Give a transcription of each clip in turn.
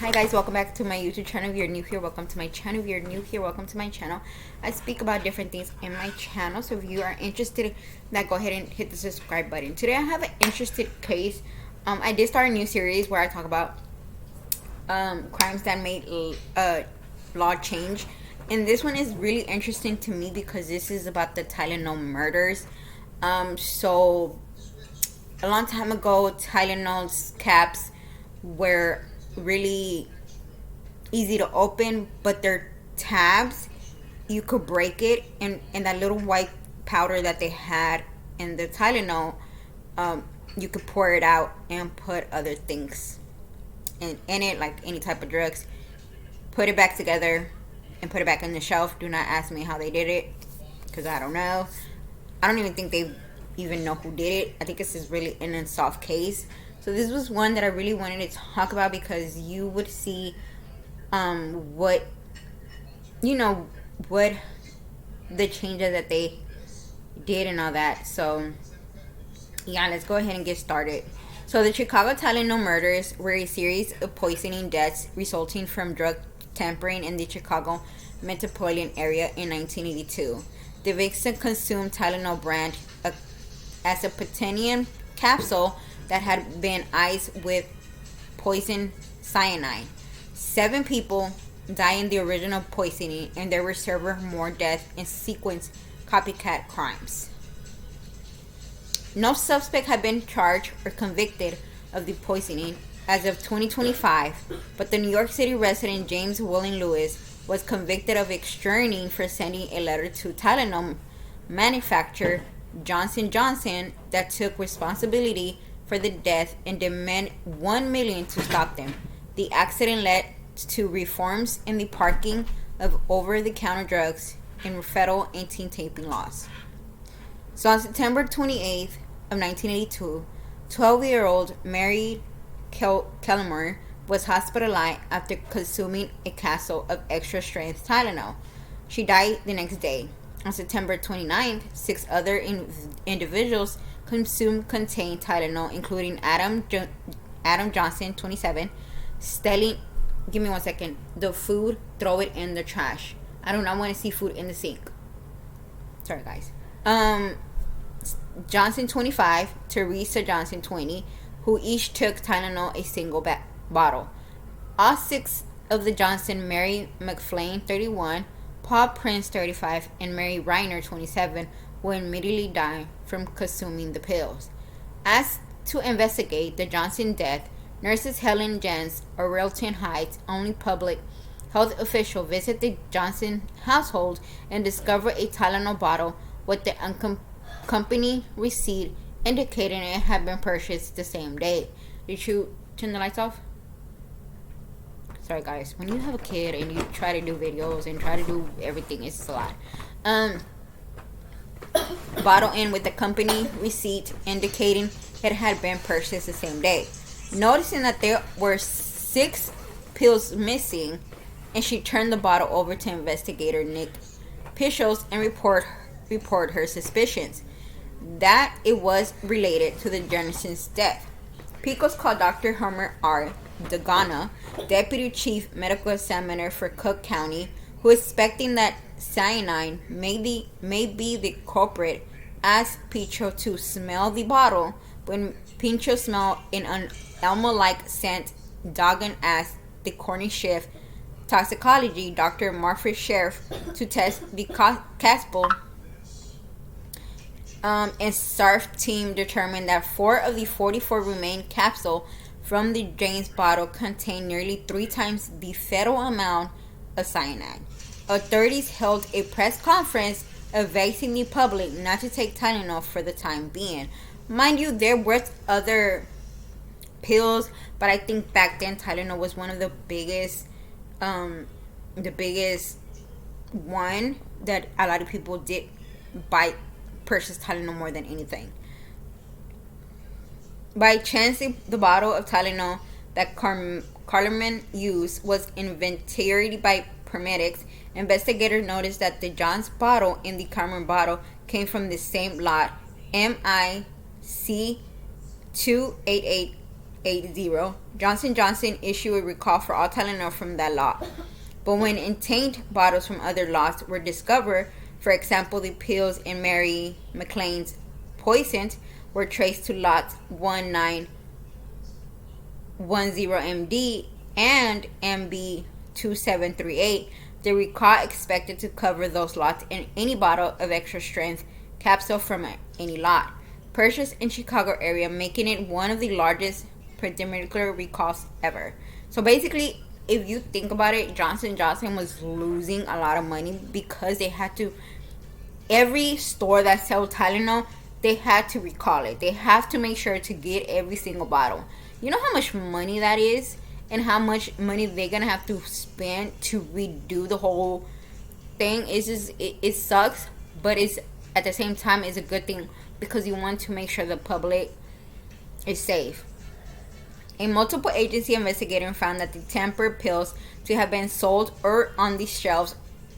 Hi guys, welcome back to my YouTube channel. If you're new here, welcome to my channel. If you're new here, welcome to my channel. I speak about different things in my channel, so if you are interested in that, go ahead and hit the subscribe button. Today I have an interesting case. I did start a new series where I talk about crimes that made law change, and this one is really interesting to me because this is about the Tylonol murders. So a long time ago, Tylonol's caps were really easy to open, but their tabs, you could break it, and that little white powder that they had in the Tylenol, you could pour it out and put other things in it, like any type of drugs, put it back together and put it back on the shelf. Do not ask me how they did it, because I don't know. I don't even think they even know who did it. I think this is really an unsolved case. So this was one that I really wanted to talk about because you would see what the changes that they did and all that. So yeah, let's go ahead and get started. So the Chicago Tylonol murders were a series of poisoning deaths resulting from drug tampering in the Chicago metropolitan area in 1982. The victim consumed Tylenol brand as a platinum capsule that had been iced with poison cyanide. 7 people died in the original poisoning, and there were several more deaths in sequence copycat crimes. No suspect had been charged or convicted of the poisoning as of 2025, but the New York City resident James William Lewis was convicted of extorting for sending a letter to Tylenol manufacturer Johnson & Johnson that took responsibility for the death and demand $1 million to stop them. The accident led to reforms in the parking of over-the-counter drugs and federal anti-taping laws. So on September 28th of 1982, 12-year-old Mary Kellerman was hospitalized after consuming a capsule of extra-strength Tylenol. She died the next day. On September 29th, 6 other individuals contained Tylenol, including Adam Johnson, 27, stealing. Give me 1 second. The food, throw it in the trash. I do not want to see food in the sink. Sorry, guys. Johnson, 25, Teresa Johnson, 20, who each took Tylenol a single bottle. All 6 of the Johnson, Mary McFlane, 31, Paul Prince, 35, and Mary Reiner, 27, will immediately die from consuming the pills. Asked to investigate the Johnson death, nurses Helen Jens, a Railton Heights only public health official, visit the Johnson household and discover a Tylenol bottle with the company receipt indicating it had been purchased the same day. Did you turn the lights off? Sorry guys, when you have a kid and you try to do videos and try to do everything, it's a lot. Bottle in with the company receipt indicating it had been purchased the same day. Noticing that there were 6 pills missing, and she turned the bottle over to investigator Nick Pichos and report her suspicions that it was related to the Johnson's death. Pichos called Dr. Homer R. Dagana, Deputy Chief Medical Examiner for Cook County, who is suspecting that cyanide may be the culprit, asked Pichos to smell the bottle. When Pichos smelled an Elmo-like scent, Dagan asked the Cornish Shift Toxicology Dr. Marford Sheriff to test the capsule, and SARF team determined that 4 of the 44 remaining capsules from the James bottle contained nearly 3 times the fatal amount of cyanide. Authorities held a press conference advising the public not to take Tylenol for the time being. Mind you, there were other pills, but I think back then Tylenol was one of the biggest one that a lot of people did purchase Tylenol more than anything. By chance, the bottle of Tylenol that Kellerman used was inventoried by paramedics. Investigators noticed that the John's bottle and the Kellerman bottle came from the same lot, MIC 288 Johnson issued a recall for all Tylenol from that lot. But when intact bottles from other lots were discovered, for example, the pills in Mary McLean's Poisonings were traced to lots 1910MD and MB2738. The recall expected to cover those lots in any bottle of extra strength capsule from any lot purchased in Chicago area, making it one of the largest particular recalls ever. So basically, if you think about it, Johnson was losing a lot of money because they had to, every store that sells Tylenol, they had to recall it. They have to make sure to get every single bottle. You know how much money that is, and how much money they're gonna have to spend to redo the whole thing. It's just, it sucks, but it's at the same time it's a good thing because you want to make sure the public is safe. A multiple agency investigator found that the tampered pills to have been sold or on the shelves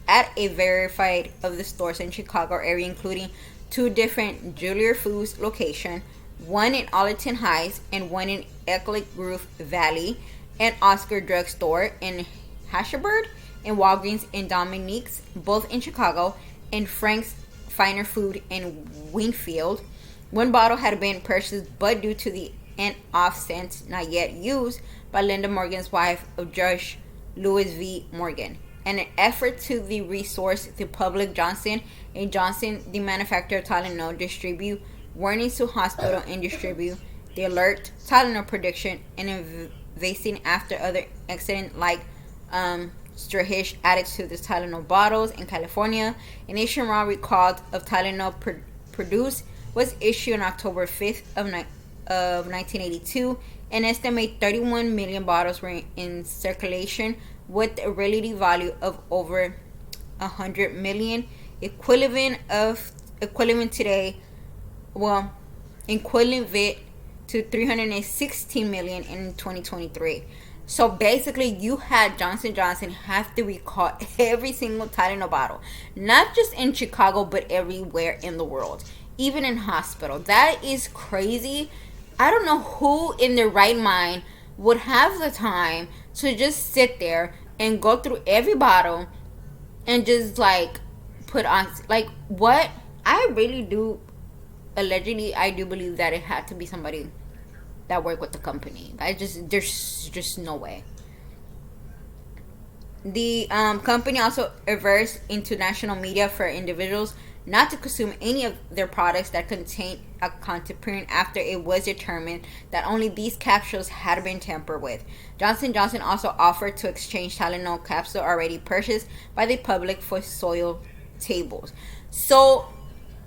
at a verified of the stores in Chicago area, including 2 different Julia Foods locations, one in Arlington Heights and one in Elk Grove Valley, and Oscar Drug Store in Hasbrook, and Walgreens and Dominique's, both in Chicago, and Frank's Finer Food in Winfield. One bottle had been purchased, but due to the an offset not yet used by Linda Morgan's wife of Judge Louis V. Morgan. In an effort to the resource the public, Johnson & Johnson, the manufacturer of Tylenol, distribute warnings to hospital and distribute the alert Tylenol production and investing after other accident like Strahish added to the Tylenol bottles in California. A nationwide recall of Tylenol produced was issued on October 5th of 1982. An estimated 31 million bottles were in circulation with a relative value of over 100 million, equivalent today, equivalent to 316 million in 2023. So basically, you had Johnson have to recall every single Tylenol bottle, not just in Chicago, but everywhere in the world, even in hospital. That is crazy. I don't know who in their right mind would have the time to just sit there and go through every bottle and just like put on, like, what? I really do, allegedly, I do believe that it had to be somebody that worked with the company. There's just no way. The company also averts into national media for individuals not to consume any of their products that contain a counterfeit after it was determined that only these capsules had been tampered with. Johnson also offered to exchange Tylenol capsule already purchased by the public for soiled tables. So,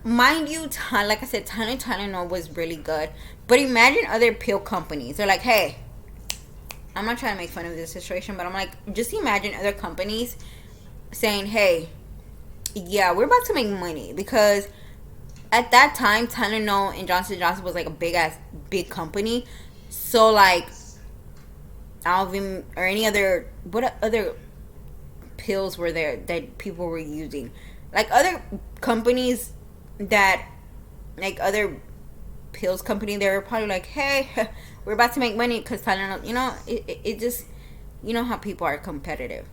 mind you, like I said, Tylenol was really good. But imagine other pill companies. They're like, hey, I'm not trying to make fun of this situation, but I'm like, just imagine other companies saying, hey, yeah, we're about to make money. Because at that time, Tylenol and Johnson was like a big company. So like, Alvin or any other, what other pills were there that people were using? Like other companies that, like other pills company, they were probably like, hey, we're about to make money because Tylenol, it just, you know how people are competitive.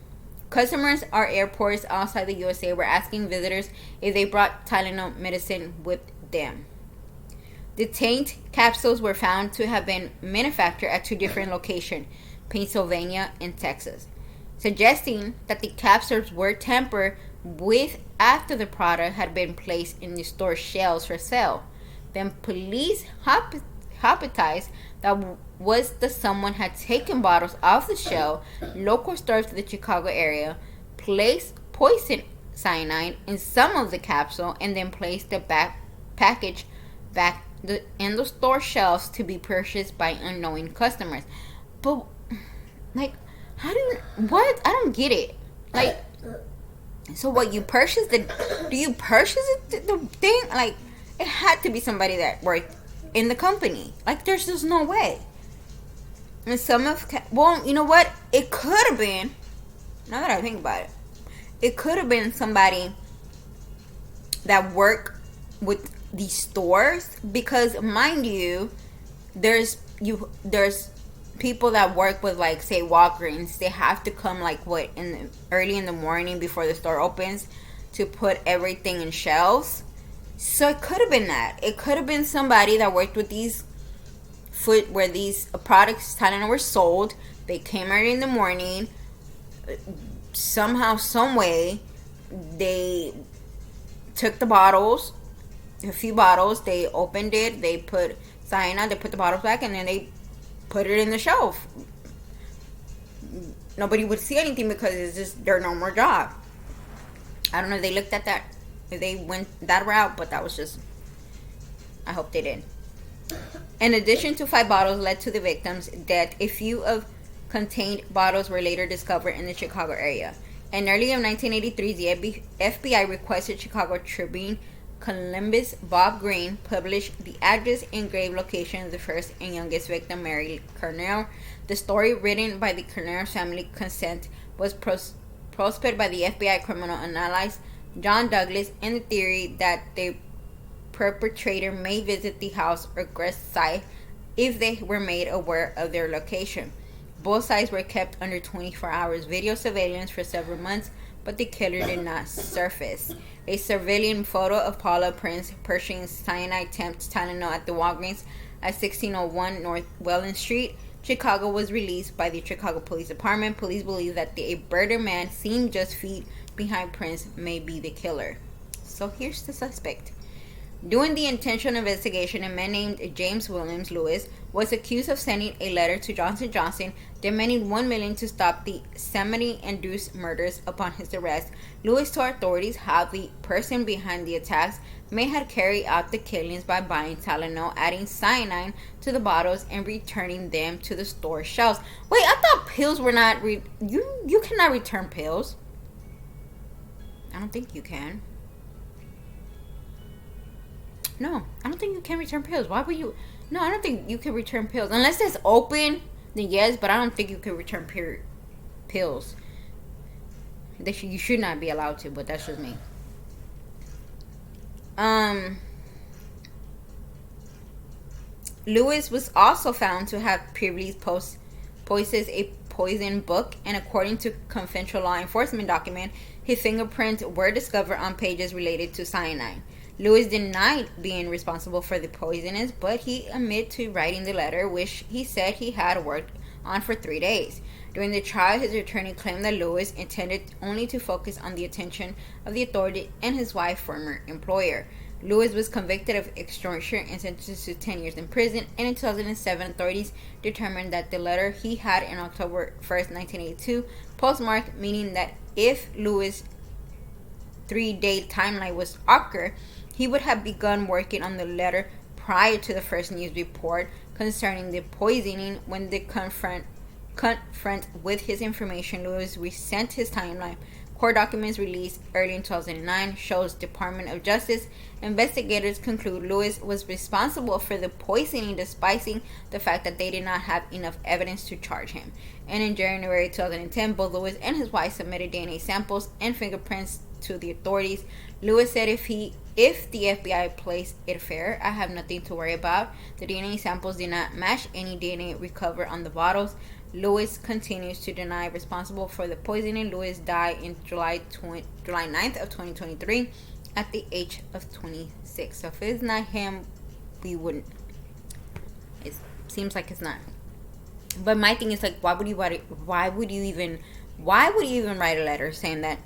Customers at airports outside the USA were asking visitors if they brought Tylenol medicine with them. Detained capsules were found to have been manufactured at 2 different locations, Pennsylvania and Texas, suggesting that the capsules were tampered with after the product had been placed in the store shelves for sale. Then police hypothesized that was the someone had taken bottles off the shelf. Local stores in the Chicago area placed poison cyanide in some of the capsule and then placed the package back in the store shelves to be purchased by unknowing customers. But like, how do you, what? I don't get it. Like, so what, you purchase the thing? Like, it had to be somebody that worked in the company. Like, there's just no way. And some of, well, you know what? It could have been, now that I think about it, it could have been somebody that worked with these stores, because mind you, there's people that work with, like, say Walgreens, they have to come like what in early in the morning before the store opens to put everything in shelves. So it could have been that. It could have been somebody that worked with these food where these products Tylenol were sold. They came early in the morning. Somehow, some way, they took the bottles, a few bottles. They opened it. They put cyanide. They put the bottles back, and then they put it in the shelf. Nobody would see anything because it's just their normal job. I don't know if they looked at that, if they went that route, but that was just, I hope they did. In addition to 5 bottles led to the victim's death, a few of contained bottles were later discovered in the Chicago area. In early of 1983, the FBI requested Chicago Tribune Columbus Bob Green publish the address and grave location of the first and youngest victim, Mary Cornell. The story, written by the Cornell family consent, was prospered by the FBI criminal analyst John Douglas in the theory that the perpetrator may visit the house or guest site if they were made aware of their location. Both sites were kept under 24 hours video surveillance for several months, but the killer did not surface. A surveillance photo of Paula Prince purchasing cyanide temp Tylenol at the Walgreens at 1601 North Welland Street, Chicago, was released by the Chicago Police Department. Police believe that a birder man seen just feet behind Prince may be the killer. So here's the suspect. During the intentional investigation, a man named James Williams Lewis was accused of sending a letter to Johnson & Johnson demanding $1 million to stop the semi-induced murders. Upon his arrest, Lewis told authorities how the person behind the attacks may have carried out the killings by buying Tylenol, adding cyanide to the bottles, and returning them to the store shelves. Wait, I thought pills were not... You cannot return pills. I don't think you can. No, I don't think you can return pills. Why would you? No, I don't think you can return pills. Unless it's open, then yes, but I don't think you can return pills. You should not be allowed to, but that's just me. Lewis was also found to have previously possessed a poison book, and according to confidential law enforcement document, his fingerprints were discovered on pages related to cyanide. Lewis denied being responsible for the poisonings, but he admitted to writing the letter, which he said he had worked on for 3 days. During the trial, his attorney claimed that Lewis intended only to focus on the attention of the authority and his wife's former employer. Lewis was convicted of extortion and sentenced to 10 years in prison, and in 2007, authorities determined that the letter he had in October 1st, 1982, postmarked, meaning that if Lewis' 3-day timeline was accurate, he would have begun working on the letter prior to the first news report concerning the poisoning. When they confront with his information, Lewis resent his timeline. Court documents released early in 2009 shows Department of Justice investigators conclude Lewis was responsible for the poisoning despite the fact that they did not have enough evidence to charge him. And in January 2010, both Lewis and his wife submitted DNA samples and fingerprints to the authorities. Lewis said if the FBI plays it fair, I have nothing to worry about. The DNA samples did not match any DNA recovered on the bottles. Lewis continues to deny responsible for the poisoning. Lewis died in July 9th of 2023 at the age of 26. So if it's not him, we wouldn't. It seems like it's not. But my thing is, like, why would you even write a letter saying that,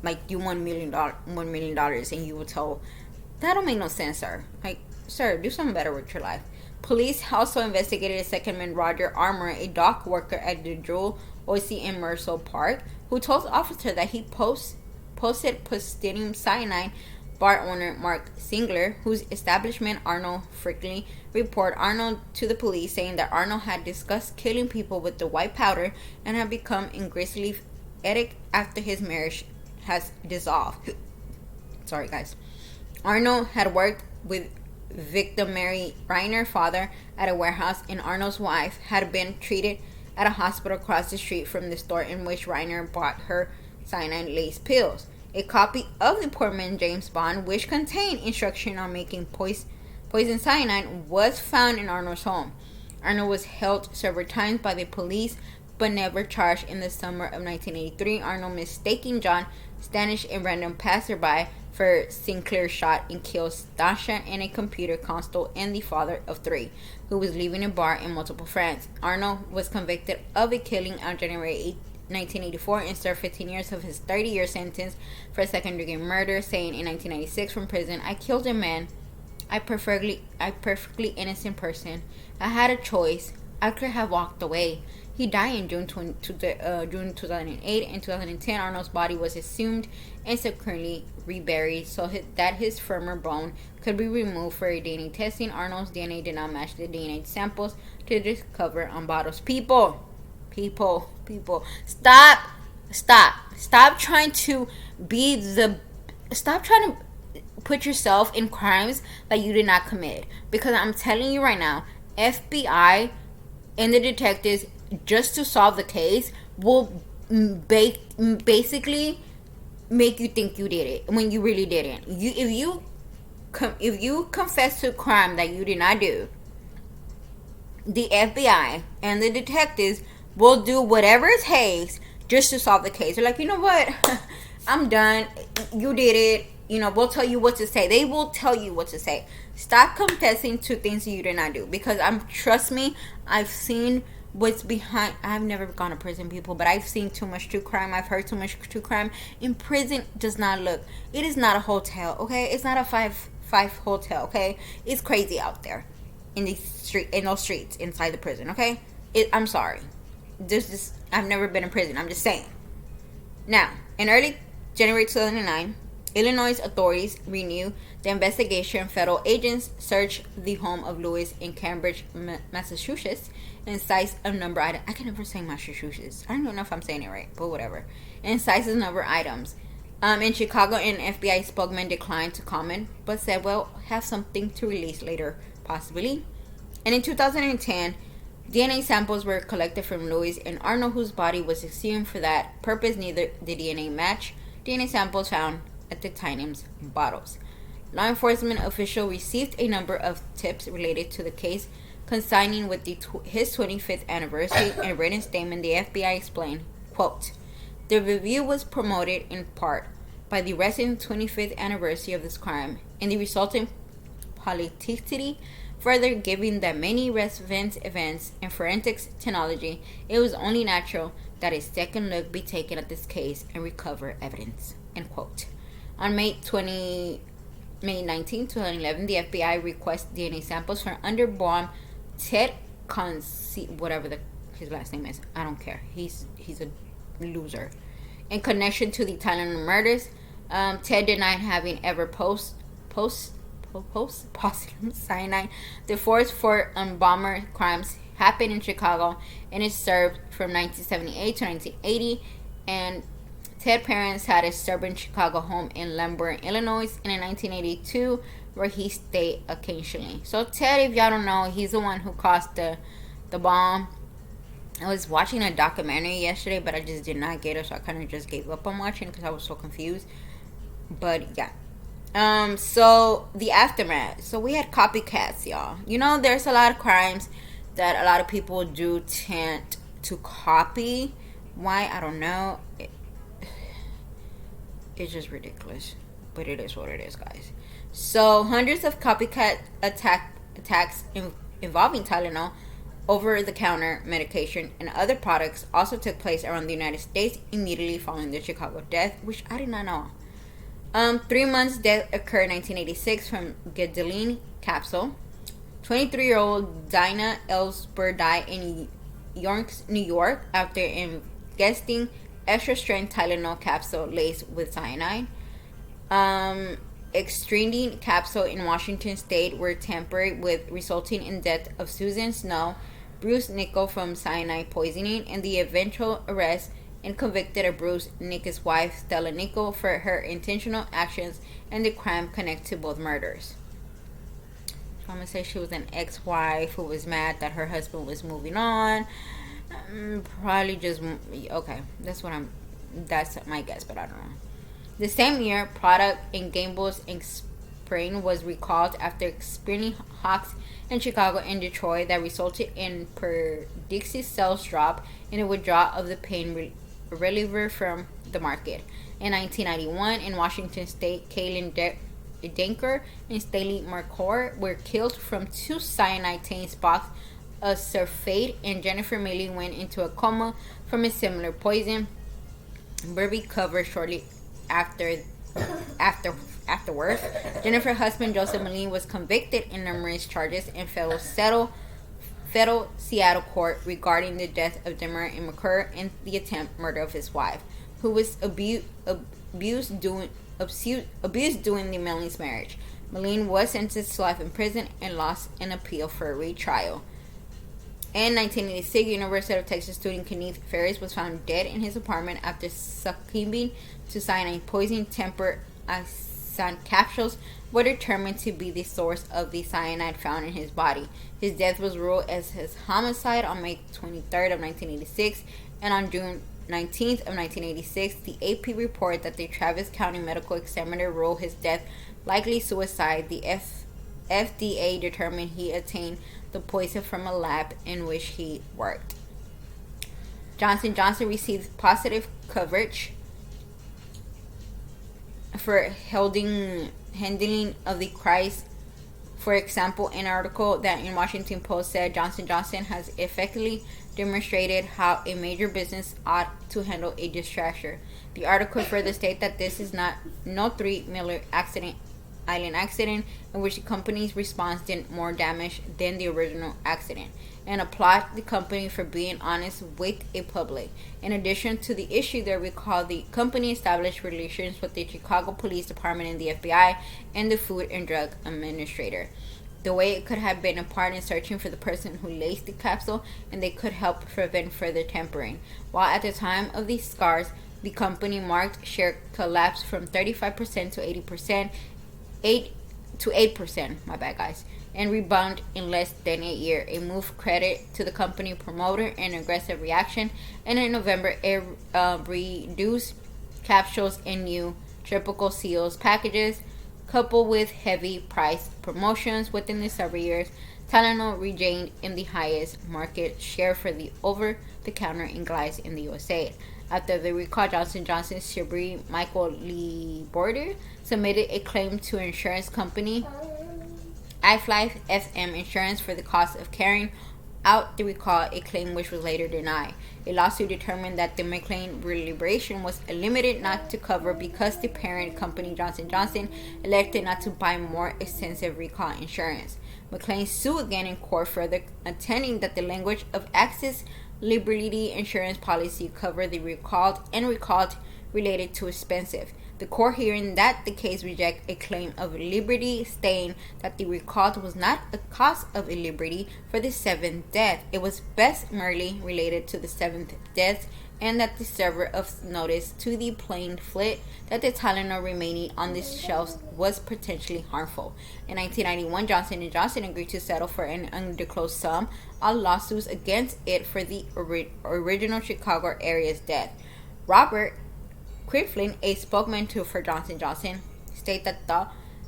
like, you $1 million, and you were told? That don't make no sense, sir. Like, sir, do something better with your life. Police also investigated a second man, Roger Armour, a dock worker at the Jewel Oasis in Mercer Park, who told the officer that he posted potassium cyanide. Bar owner Mark Singler, whose establishment Arnold frequently reported Arnold to the police, saying that Arnold had discussed killing people with the white powder and had become increasingly erratic after his marriage has dissolved. Sorry, guys. Arnold had worked with victim Mary Reiner, father, at a warehouse, and Arnold's wife had been treated at a hospital across the street from the store in which Reiner bought her cyanide-laced pills. A copy of the Portman James Bond, which contained instruction on making poison cyanide, was found in Arnold's home. Arnold was held several times by the police but never charged. In the summer of 1983, Arnold, mistaking John Stanish, a random passerby, for Sinclair, shot and killed Stasha and a computer constable and the father of three, who was leaving a bar in multiple France. Arnold was convicted of a killing on January 8, 1984, and served 15 years of his 30-year sentence for second-degree murder, saying in 1996 from prison, "I killed a man. I perfectly innocent person. I had a choice. I could have walked away." He died in June 2008. In 2010, Arnold's body was exhumed and subsequently reburied so that his femur bone could be removed for DNA testing. Arnold's DNA did not match the DNA samples to discover on bottles. People, stop trying to be the, stop trying to put yourself in crimes that you did not commit. Because I'm telling you right now, FBI and the detectives, just to solve the case, will basically make you think you did it when you really didn't. If you confess to a crime that you did not do, the FBI and the detectives will do whatever it takes just to solve the case. They're like, you know what? I'm done. You did it. We'll tell you what to say. They will tell you what to say. Stop confessing to things you did not do. Because trust me, I've seen what's behind. I've never gone to prison, people, but I've seen too much true crime. I've heard too much true crime. In prison does not look. It is not a hotel, okay? It's not a five hotel, okay? It's crazy out there in those streets inside the prison, okay? I'm sorry. I've never been in prison. I'm just saying. Now, in early January 2009, Illinois authorities renewed the investigation. Federal agents searched the home of Lewis in Cambridge, Massachusetts, and seized a number of items. I can never say Massachusetts. I don't even know if I'm saying it right, but whatever. And seized a number of items. In Chicago, an FBI spokesman declined to comment, but said, "Well, have something to release later, possibly." And in 2010, DNA samples were collected from Lewis and Arnold, whose body was exhumed. For that purpose, neither the DNA matched DNA samples found at the Tylonol bottles. Law enforcement official received a number of tips related to the case, coinciding with his 25th anniversary. In a written statement, the FBI explained, quote, "The review was promoted in part by the recent 25th anniversary of this crime and the resulting politicity. Further, given that many relevant events in forensics technology, it was only natural that a second look be taken at this case and recover evidence." End quote. On May 19, 2011, the FBI requested DNA samples from underbomb Ted whatever his last name is. I don't care. He's a loser. In connection to the Tylonol murders, Ted denied having ever post potassium cyanide. The force for bomber crimes happened in Chicago and is served from 1978 to 1980. And Ted's parents had a suburban Chicago home in Lamberton, Illinois, and in 1982, where he stayed occasionally. So Ted, if y'all don't know, he's the one who caused the bomb. I was watching a documentary yesterday, but I just did not get it, so I kind of just gave up on watching because I was so confused. But yeah. So the aftermath. So we had copycats, y'all. There's a lot of crimes that a lot of people do tend to copy. Why? I don't know. It's just ridiculous. But it is what it is, guys. So hundreds of copycat attacks involving Tylenol, over-the-counter medication, and other products also took place around the United States immediately following the Chicago death, which I did not know. 3 months death occurred in 1986 from Gadolinium capsule. 23-year-old Dinah Ellsberg died in New York after ingesting extra-strength Tylenol capsule laced with cyanide. Extruding capsule in Washington State were tampered with, resulting in death of Susan Snow, Bruce Nickel from cyanide poisoning, and the eventual arrest and convicted of Bruce Nickel's wife, Stella Nickel, for her intentional actions and the crime connected to both murders. So I'm going to say she was an ex-wife who was mad that her husband was moving on. Probably just, okay, that's my guess, but I don't know. The same year, product in Gamble's tempering was recalled after experiencing hawks in Chicago and Detroit that resulted in predicted sales drop and a withdrawal of the pain reliever from the market. In 1991, in Washington State, Kaylin Denker and Staley Marcour were killed from two cyanide box of sulfate, and Jennifer Milley went into a coma from a similar poison, but recovered shortly afterwards. Jennifer's husband Joseph Milley was convicted in numerous charges in federal Seattle court regarding the death of Demer and McCurr and the attempt murder of his wife, who was abused during the Milley's marriage. Milley was sentenced to life in prison and lost an appeal for a retrial. In 1986, University of Texas student Kenneth Ferris was found dead in his apartment after succumbing to cyanide poison. Temper capsules were determined to be the source of the cyanide found in his body. His death was ruled as his homicide on May 23rd of 1986, and on June 19th of 1986, the AP reported that the Travis County Medical Examiner ruled his death likely suicide. The FDA determined he obtained the poison from a lab in which he worked. Johnson & Johnson received positive coverage for handling of the crisis. For example, an article that in Washington Post said Johnson & Johnson has effectively demonstrated how a major business ought to handle a disaster. The article further states that this is no 3 Miller Island accident in which the company's response did more damage than the original accident, and applaud the company for being honest with the public. In addition to the issue that recalled, the company established relations with the Chicago Police Department and the FBI and the Food and Drug Administrator. The way it could have been a part in searching for the person who laced the capsule, and they could help prevent further tampering. While at the time of these scars, the company market share collapsed from 35% to 80%, 8%, my bad guys, and rebound in less than a year. A move credit to the company promoter and aggressive reaction, and in November it reduced capsules in new triple seals packages, coupled with heavy price promotions. Within the several years, Tylonol regained in the highest market share for the over-the-counter Inglize in the USA. After the recall, Johnson & Johnson's Sherry Michael Lee Border submitted a claim to insurance company Aflife FM Insurance for the cost of carrying out the recall, a claim which was later denied. A lawsuit determined that the McLean Liberation was limited not to cover because the parent company Johnson & Johnson elected not to buy more extensive recall insurance. McLean sued again in court, further contending that the language of Access Liberty insurance policy covered the recalled related to expensive. The court hearing that the case rejected a claim of Liberty, stating that the recall was not a cause of a Liberty for the seventh death. It was best merely related to the seventh death, and that the server of notice to the plaintiff that the Tylenol remaining on the shelves was potentially harmful. In 1991, Johnson & Johnson agreed to settle for an undisclosed sum all lawsuits against it for the original Chicago area's death. Robert Griffin, a spokesman for Johnson & Johnson, stated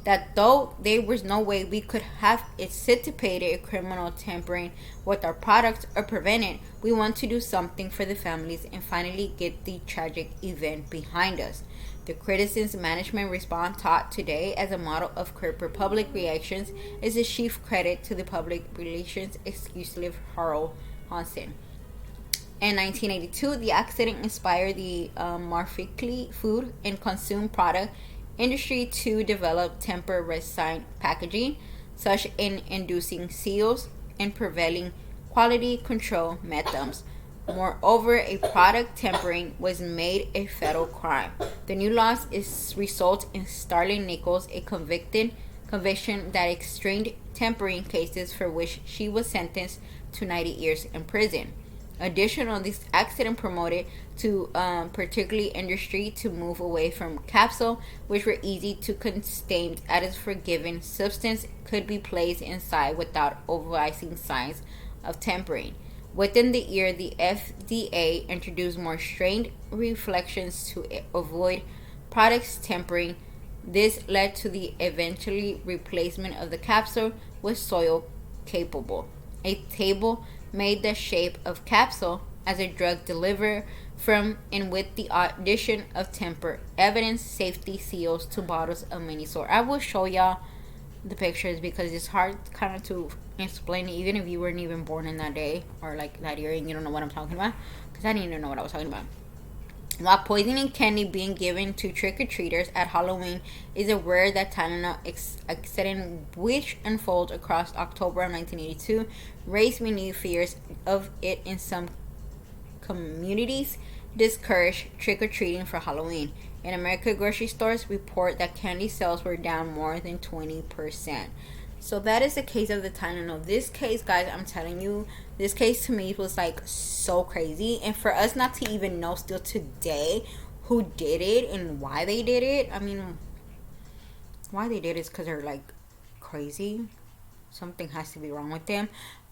that though there was no way we could have anticipated a criminal tampering with our products or prevent it, we want to do something for the families and finally get the tragic event behind us. The criticism management response taught today as a model of corporate public reactions is a chief credit to the public relations executive Harold Hansen. In 1982, the accident inspired the Marfikli food and consumer product industry to develop temper resin packaging, such in inducing seals and prevailing quality control methods. Moreover, a product tampering was made a federal crime. The new law result in Starlin Nichols a conviction that extreme tampering cases for which she was sentenced to 90 years in prison. Additionally, this accident promoted to particularly industry to move away from capsule, which were easy to contain as forgiving substance could be placed inside without overvising signs of tampering. Within the year, the FDA introduced more strained reflections to avoid products tampering This led to the eventually replacement of the capsule with soil capable. A table made the shape of capsule as a drug delivered from and with the addition of temper evidence safety seals to bottles of Minisor. I will show y'all the pictures because it's hard kind of to explain it even if you weren't even born in that day or like that year and you don't know what I'm talking about, because I didn't even know what I was talking about. While poisoning candy being given to trick-or-treaters at Halloween is a rare that Tylenol accident which unfolds across October of 1982 raised renewed fears of it in some communities discouraged trick-or-treating for Halloween. In America, grocery stores report that candy sales were down more than 20%. So that is the case of the Tylenol. This case, guys, I'm telling you, this case to me was like so crazy. And for us not to even know still today who did it and why they did it. I mean, why they did it is because they're like crazy. Something has to be wrong with them.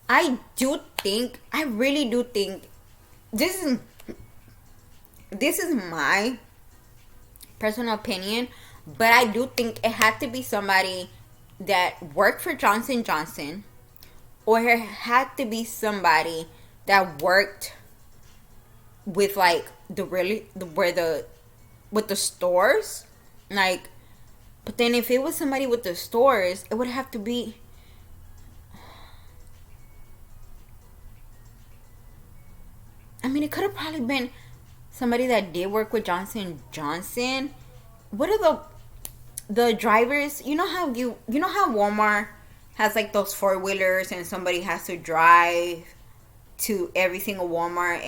I really do think this is my personal opinion, but I do think it had to be somebody that worked for Johnson & Johnson, or it had to be somebody that worked with like with the stores, like. But then if it was somebody with the stores, it would have to be. I mean, it could have probably been somebody that did work with Johnson & Johnson. What are the drivers? You know how Walmart has like those four-wheelers and somebody has to drive to every single Walmart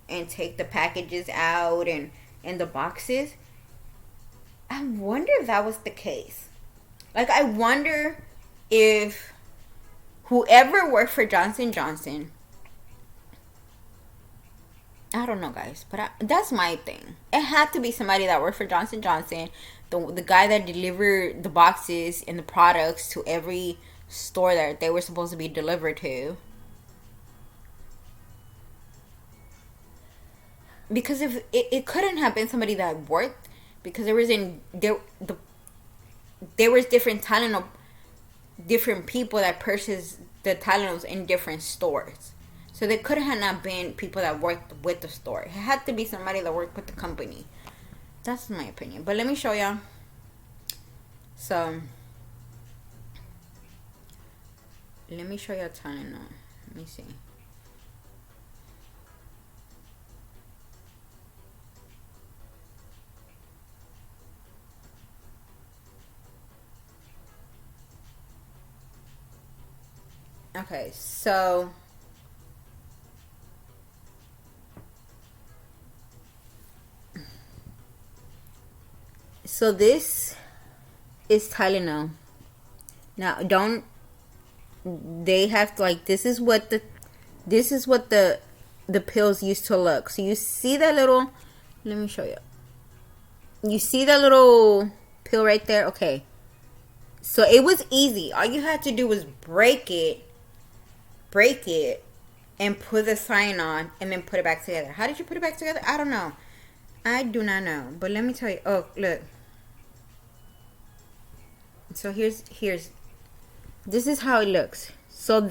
and take the packages out and the boxes. I wonder if that was the case. Like, I wonder if whoever worked for Johnson & Johnson, I don't know, guys, but that's my thing. It had to be somebody that worked for Johnson & Johnson, the guy that delivered the boxes and the products to every store that they were supposed to be delivered to. Because if it couldn't have been somebody that worked, because there was different Tylenol, different people that purchased the Tylenols in different stores. So they could have not been people that worked with the store. It had to be somebody that worked with the company. That's my opinion. But let me show y'all. So let me show y'all Tylenol. Let me see. Okay, so this is Tylenol. Now, don't they have to, like, this is what the pills used to look. So you see that little, let me show you. You see that little pill right there? Okay. So it was easy. All you had to do was break it, and put the sign on, and then put it back together. How did you put it back together? I don't know. I do not know. But let me tell you. Oh, look. So here's this is how it looks. So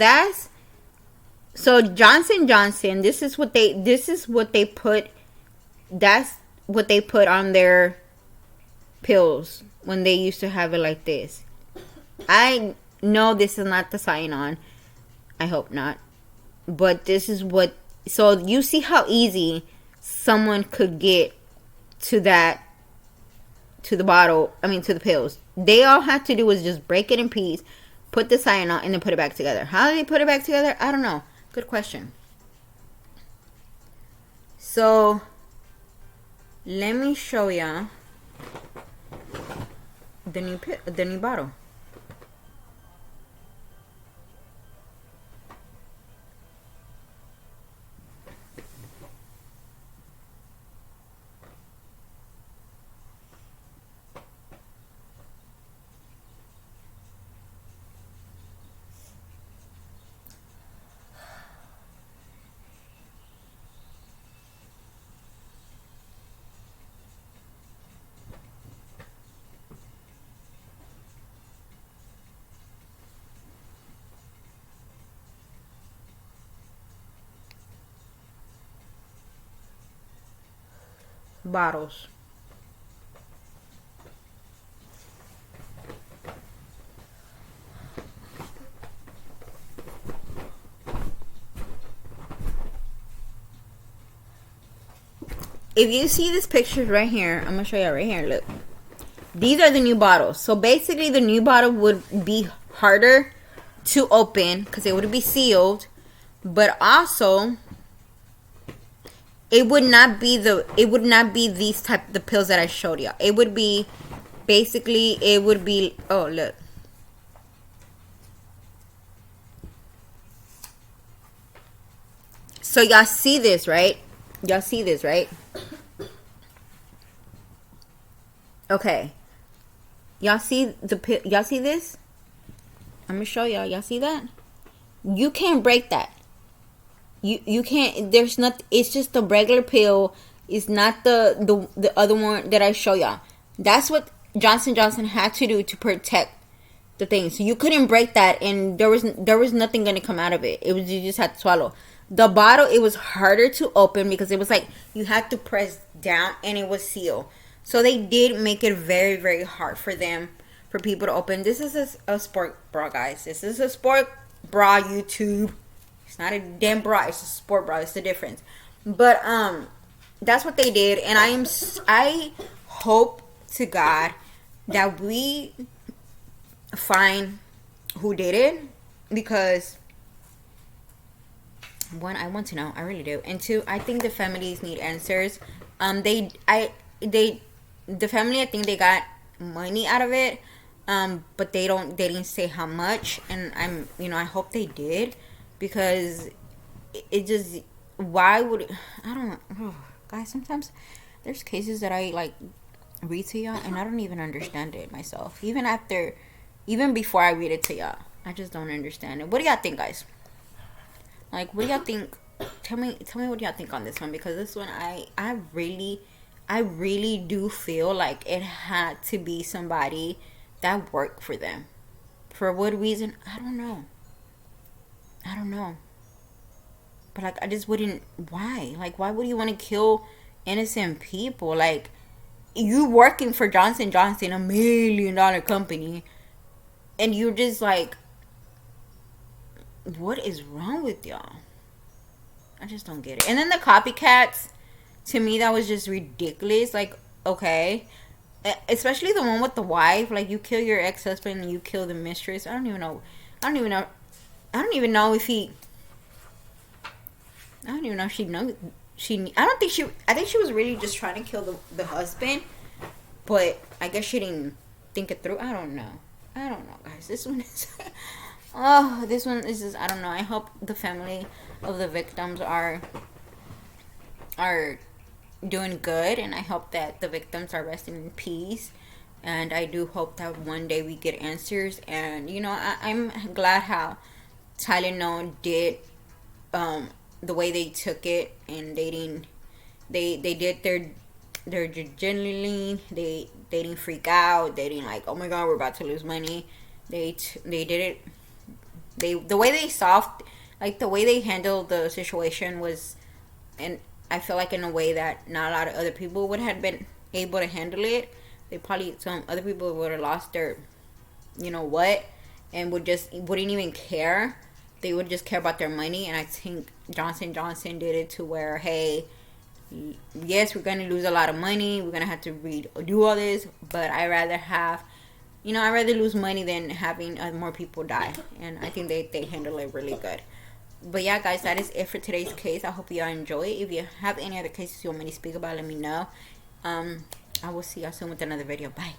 Johnson & Johnson, this is what they put, that's what they put on their pills when they used to have it like this. I know this is not the sign on. I hope not. But this is what, so you see how easy someone could get to that, to the bottle, to the pills. They all had to do was just break it in pieces, put the sign on, and then put it back together. How did they put it back together? I don't know. Good question. So let me show ya the new bottle. bottles. If you see these pictures right here, I'm gonna show you right here. Look, these are the new bottles. So basically, the new bottle would be harder to open because it would be sealed, but also it would not be these type the pills that I showed you. It would be basically oh look. So y'all see this, right? Y'all see this, right? Okay. Y'all see y'all see this? I'm gonna show y'all. Y'all see that? You can't break that. You can't. There's not. It's just the regular pill. It's not the other one that I show y'all. That's what Johnson had to do to protect the thing. So you couldn't break that, and there was nothing gonna come out of it. It was, you just had to swallow. The bottle, it was harder to open because it was like you had to press down and it was sealed. So they did make it very, very hard for people to open. This is a sport bra, guys. This is a sport bra, YouTube. It's not a damn bra. It's a sport bra. It's the difference. But that's what they did, and I hope to God that we find who did it, because one, I want to know. I really do. And two, I think the families need answers. The family, I think they got money out of it, but they didn't say how much, and I hope they did, because it just, why would, I don't know, oh, guys, sometimes there's cases that I like read to y'all and I don't even understand it myself, even before I read it to y'all. I just don't understand it. What do y'all think, guys? Like, what do y'all think? Tell me what y'all think on this one, because this one I really do feel like it had to be somebody that worked for them. For what reason? I don't know. But like, I just wouldn't. Why? Like, why would you want to kill innocent people? Like, you working for Johnson Johnson, $1 million company, and you're just like, what is wrong with y'all? I just don't get it. And then the copycats, to me, that was just ridiculous. Like, okay, especially the one with the wife. Like, you kill your ex-husband and you kill the mistress. I don't even know if he. I don't even know if she knows. I think she was really just trying to kill the husband, but I guess she didn't think it through. I don't know, guys. This one is. Oh, this one is just, I don't know. I hope the family of the victims are doing good, and I hope that the victims are resting in peace. And I do hope that one day we get answers. And I'm glad how Tylonol did the way they took it, and they did their genuinely. They didn't freak out. They didn't like, oh my god, we're about to lose money. They did it. The way they solved, like the way they handled the situation was, and I feel like in a way that not a lot of other people would have been able to handle it. Some other people would have lost their, and wouldn't even care. They would just care about their money. And I think Johnson Johnson did it to where, hey, yes, we're gonna lose a lot of money. We're gonna have to do all this, but I'd rather lose money than having more people die. And I think they handle it really good. But yeah, guys, that is it for today's case. I hope you all enjoy it. If you have any other cases you want me to speak about, let me know. I will see y'all soon with another video. Bye.